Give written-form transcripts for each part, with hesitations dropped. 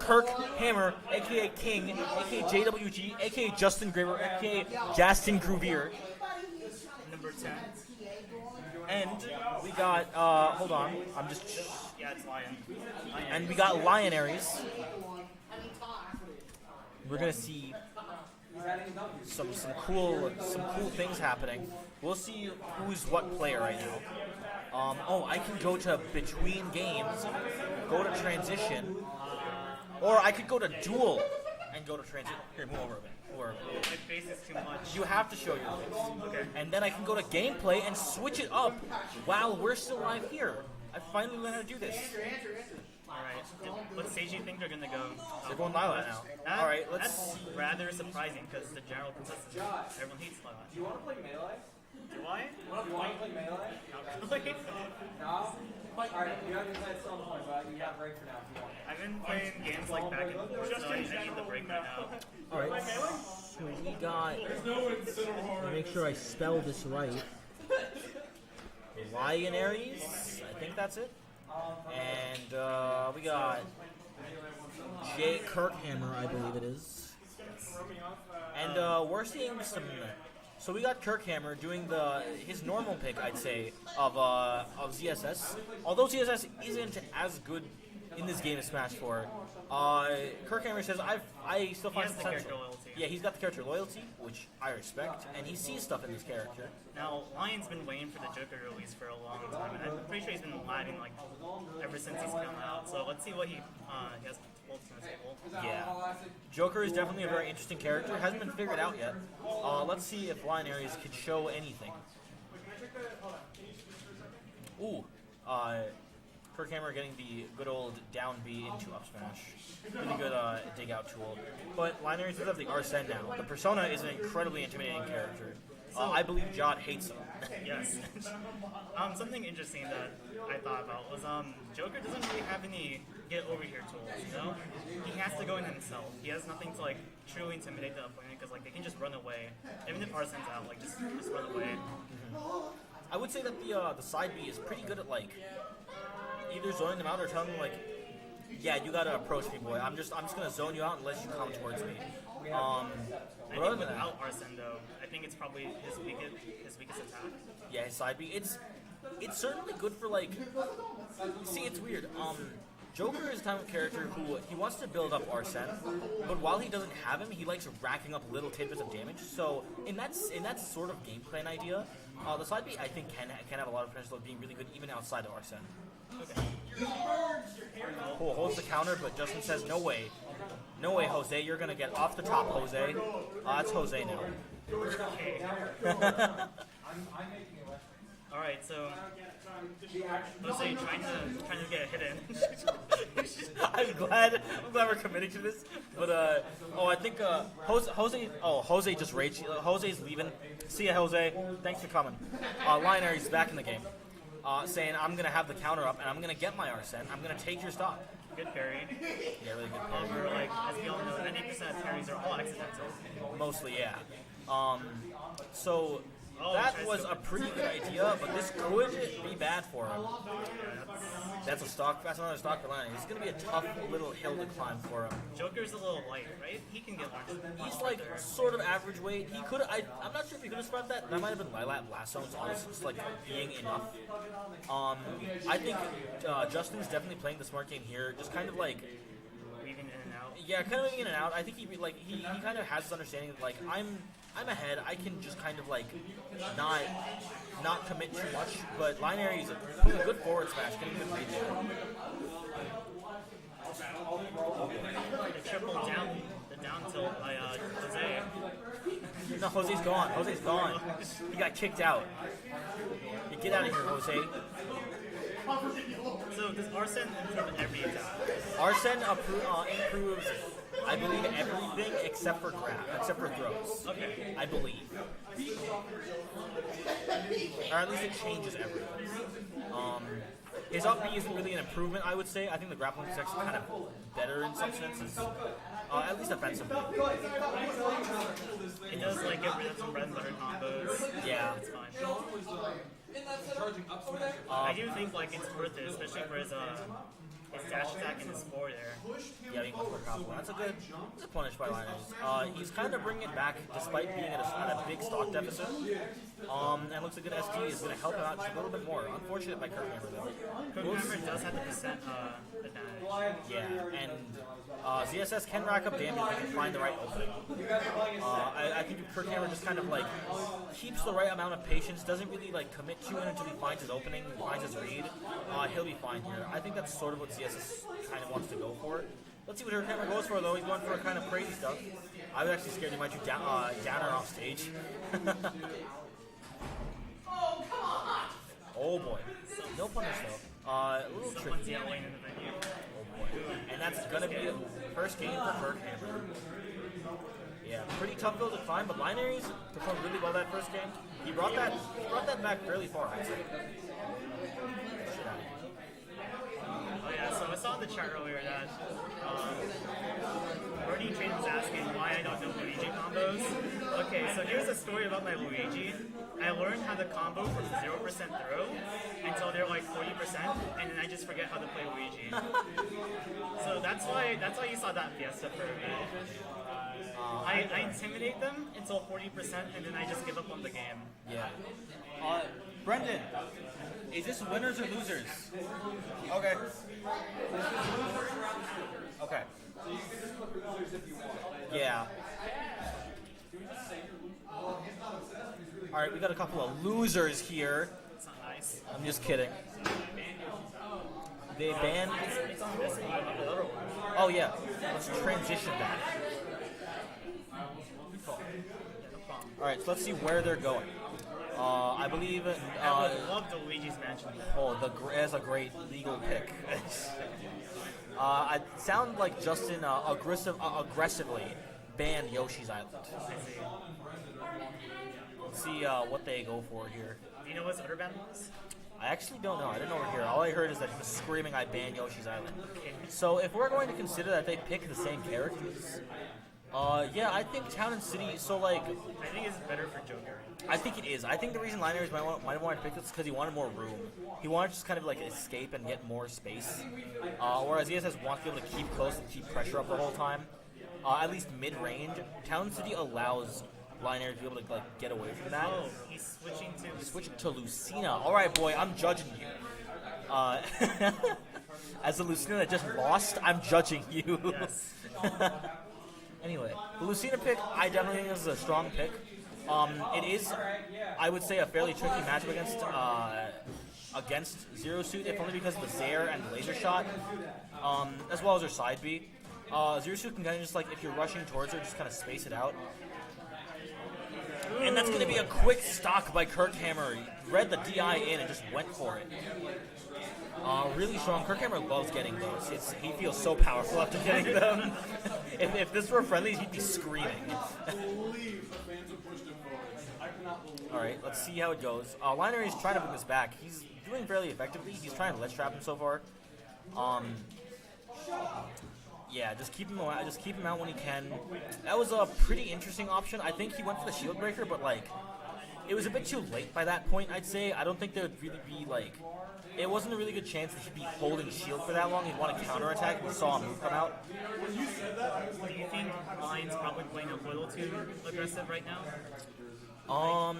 KirkHammer, aka King, aka JWG, aka Justin Graver, aka Justin Gruvier. Number 10. And we got, hold on, I'm just... Yeah, it's Lion. And we got Lionaires. We're gonna see some cool things happening. We'll see who's what player right now. Oh, I can go to between games, go to transition, or I could go to duel and go to transition. Here, move over a bit. My face is too much. You have to show your face. Okay. And then I can go to gameplay and switch it up while we're still live here. I finally learned how to do this. Alright. What stage do you think they're going to go? They're going Lilac now. Alright, let's That's see. rather surprising because the general consensus is everyone hates Lilac. Do you want to play Melee? Do I? Do you want to play Melee? Not really. No? Alright, you have to play at some point, but you have break for now if you want. I've been playing games like back and forth, so I need the break right now. Alright, so we got... Let me make sure I spell this right. Lionaires, I think that's it. And we got KirkHammer, I believe it is. And we're seeing some... So we got KirkHammer doing his normal pick, I'd say, of ZSS. Although ZSS isn't as good in this game as Smash 4, KirkHammer says I still find the potential. character loyalty. Yeah, he's got the character loyalty, which I respect, and he sees stuff in this character. Now, Lion's been waiting for the Joker release for a long time, and I'm pretty sure he's been lagging like ever since he's come out. So let's see what he has to hold to the table. Yeah. Joker is definitely a very interesting character. Hasn't been figured out yet. Let's see if Lionaires can show anything. Ooh. KirkHammer getting the good old down B into up smash. Really good dig out tool. But Lionaires does have the Arsene now. The Persona is an incredibly intimidating character. I believe Jod hates him. Yes. Something interesting that I thought about was Joker doesn't really have any get over here tools, you know? He has to go in himself. He has nothing to like truly intimidate the opponent because like they can just run away. Even if Arsene's out, like just run away. I would say that the side B is pretty good at like either zoning them out or telling them like, yeah, you gotta approach me, boy. I'm just gonna zone you out unless you come towards me. I think without Arsene though, I think it's probably his weakest attack. Yeah, his side B. It's certainly good for like. See, it's weird. Joker is the type of character who he wants to build up Arsene, but while he doesn't have him, he likes racking up little tidbits of damage. So in that sort of game plan idea, the side B I think can have a lot of potential of being really good even outside of Arsene. Okay. Cool, holds the counter, but Justin says no way. No way, Jose, you're gonna get off the top, Jose. That's Jose now. Okay. Alright, so Jose trying to get a hit in. I'm glad we're committing to this. But I think Jose just raged. Jose's leaving. See ya, Jose. Thanks for coming. Lionaires is back in the game. Saying I'm gonna have the counter up and I'm gonna get my Arsene. I'm gonna take your stock. Good parry. Yeah, really good parry. However, like as we all know, 90% of parries are all accidental. Mostly, yeah. So that was a pretty good idea, but this could be bad for him. That's another stock for Lionel. It's gonna be a tough little hill to climb for him. Joker's a little light, right? He can get launched. He's like sort of average weight. He could. I'm not sure if he could have survived that. That might have been Lilac last zone's honestly just like being enough. I think Justin's definitely playing the smart game here. Just kind of like Weaving in and out. yeah, kind of moving in and out. I think he kind of has this understanding that like I'm ahead. I can just kind of like not commit too much. But Lionaires is putting a good forward smash, getting a good read there. The triple down, the down tilt by Jose. No, Jose's gone. Jose's gone. He got kicked out. You get out of here, Jose. So does Arsene improve every attack? Arsene improves, I believe, everything except for throws. Okay. I believe. Or at least it changes everything. His up B isn't really an improvement, I would say. I think the grappling is actually kind of better in some senses. At least offensively. It does like get rid of some bread and butter combos. Yeah. It's fine. I do think like it's worth it, especially for his his dash attack and his forward air. Yeah, being much more powerful. That's a good punish by Lionaires. He's kind of bringing it back despite being at a big stock deficit. And looks like a good ST is going to help him out just a little bit more. Unfortunate by KirkHammer though. KirkHammer does have the percent advantage. Yeah, and ZSS can rack up damage if he can find the right opening. I think KirkHammer just kind of like keeps the right amount of patience, doesn't really like commit to it until he finds his opening, finds his read. He'll be fine here. I think that's sort of what ZSS kind of wants to go for. Let's see what KirkHammer goes for though. He's going for kind of crazy stuff. I was actually scared he might do downer off stage. Oh boy. No punish though. A little tricky. In the venue. Oh boy. And that's gonna be the first game for KirkHammer. Yeah, pretty tough hill to climb, but Lionaires performed really well that first game. He brought that back fairly far, I'd say. Oh yeah, so I saw in the chat earlier that Bernie Train was asking why I don't know Luigi combos. Okay, so here's a story about my Luigi. I learned how to combo from 0% throw until they're like 40%, and then I just forget how to play Luigi. So that's why you saw that Fiesta for me. I intimidate them until 40%, and then I just give up on the game. Yeah. Brendan, is this winners or losers? Okay. Okay. Yeah. Alright, we got a couple of losers here. It's not nice. I'm just kidding. They banned... It's on this one, not the other one. Oh yeah, let's transition that. Alright, so let's see where they're going. I believe... I would love the Luigi's Mansion. Oh, that's a great legal pick. I sound like Justin aggressively banned Yoshi's Island. I see. Let's see what they go for here. Do you know what his other ban was? I actually don't know. I didn't overhear. All I heard is that he was screaming, "I ban Yoshi's Island." So if we're going to consider that they pick the same characters, yeah, I think Town and City. So like, I think it's better for Joker. I think it is. I think the reason Lionaires might want to pick this is because he wanted more room. He wanted to just kind of like escape and get more space. Whereas ESS wants to be able to keep close and keep pressure up the whole time. At least mid-range, Town City allows Lionaires to be able to like get away from that. Oh, he's switching to Lucina. All right, boy, I'm judging you. As a Lucina that just lost, I'm judging you. Yes. Anyway, the Lucina pick, I definitely think is a strong pick. It is, I would say, a fairly tricky matchup against Zero Suit, if only because of the Zaire and the laser shot, as well as her side B. Zero Suit can kind of just like, if you're rushing towards her, just kind of space it out. And that's going to be a quick stock by KirkHammer. He read the DI in and just went for it. Really strong. KirkHammer loves getting those. He feels so powerful after getting them. if this were friendlies, he'd be screaming. Alright, let's see how it goes. Lionaires is trying to bring this back. He's doing fairly effectively. He's trying to ledge trap him so far. Yeah, just keep him out when he can. That was a pretty interesting option. I think he went for the shield breaker, but like, it was a bit too late by that point, I'd say. I don't think there would really be like, it wasn't a really good chance that he'd be holding shield for that long. He'd want to counterattack. We saw a move come out. Do you think Lion's probably playing a little too aggressive right now? I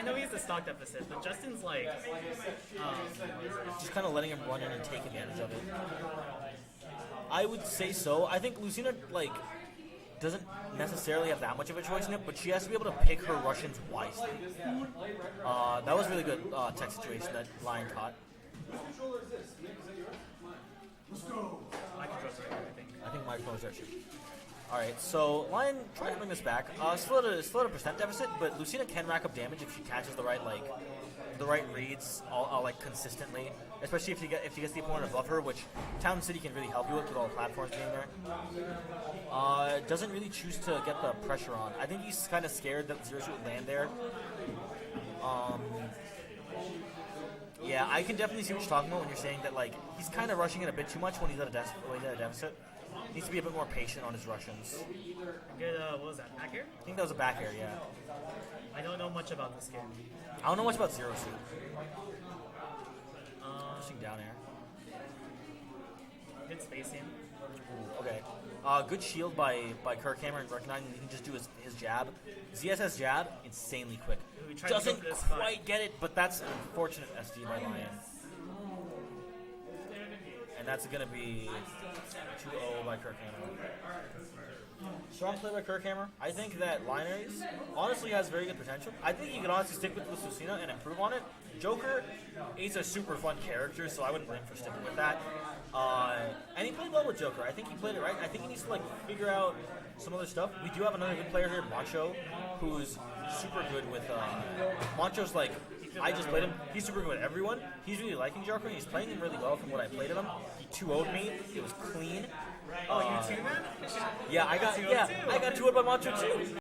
know he has a stock deficit, but Justin's like, just kind of letting him run in and take advantage of it. I would say so. I think Lucina like doesn't necessarily have that much of a choice in it, but she has to be able to pick her Russians wisely. That was really good tech situation that Lion caught. I think my controller's actually. Alright, so Lion trying to bring this back. Still at a percent deficit, but Lucina can rack up damage if she catches the right reads like consistently. Especially if she gets the opponent above her, which Town City can really help you with all the platforms being there. Doesn't really choose to get the pressure on. I think he's kind of scared that Zero Suit would land there. Yeah, I can definitely see what you're talking about when you're saying that like he's kind of rushing it a bit too much when he's at a deficit. Needs to be a bit more patient on his Russians. Good, what was that, back air? I think that was a back air, yeah. I don't know much about this game. I don't know much about Zero Suit. Pushing down air. Good spacing. Okay. Good shield by KirkHammer and recognizing he can just do his jab. ZSS jab, insanely quick. Ooh, he tried to go Doesn't for this spot. quite get it, but that's an unfortunate SD by Lion. And that's going to be 2-0 by KirkHammer. Strong play by KirkHammer. I think that Lionaires honestly has very good potential. I think he could honestly stick with Lucina and improve on it. Joker is a super fun character, so I wouldn't blame him for sticking with that. And he played well with Joker. I think he played it right. I think he needs to like figure out some other stuff. We do have another good player here, Macho, who's super good with. Macho's like, I just played him. He's super good with everyone. He's really liking Joker, and he's playing him really well from what I played at him. He 2-0'd me. It was clean. Oh, you too, man? Yeah, I got 2-0'd by Macho too.